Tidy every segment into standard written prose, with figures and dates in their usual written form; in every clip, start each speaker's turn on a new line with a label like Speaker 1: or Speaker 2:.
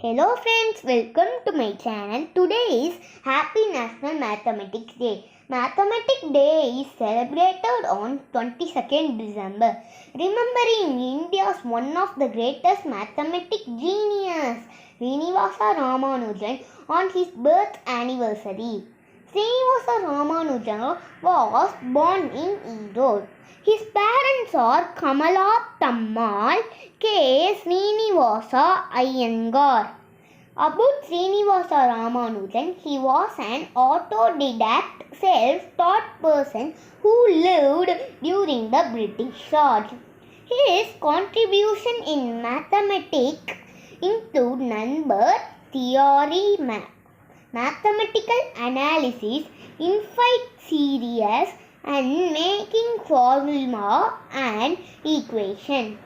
Speaker 1: Hello friends, welcome to my channel. Today is Happy National Mathematics Day. Mathematics Day is celebrated on 22nd December, remembering India's one of the greatest mathematics genius, Srinivasa Ramanujan, on his birth anniversary. Srinivasa Ramanujan was born in Erode. His parents are Kamala Tammal, K. Srinivasa Iyengar. About Srinivasa Ramanujan, he was an autodidact, self-taught person who lived during the British Raj. His contribution in mathematics include number theory, mathematical analysis, infinite series, and making formula and equation.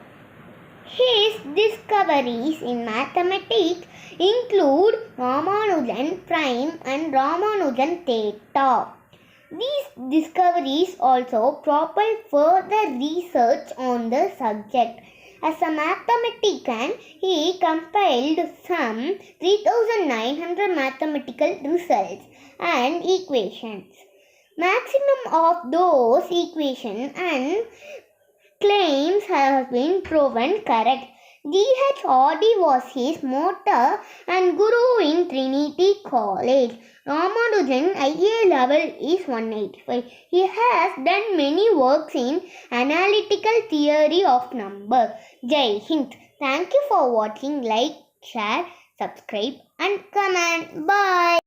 Speaker 1: His discoveries in mathematics include Ramanujan prime and Ramanujan theta. These discoveries also propelled further research on the subject. As a mathematician, he compiled some 3,900 mathematical results and equations. Maximum of those equations and claims have been proven correct. G.H. Hardy was his mentor and guru in Trinity College. Ramanujan IA level is 185. He has done many works in analytical theory of number. Jai Hind. Thank you for watching. Like, share, subscribe and comment. Bye.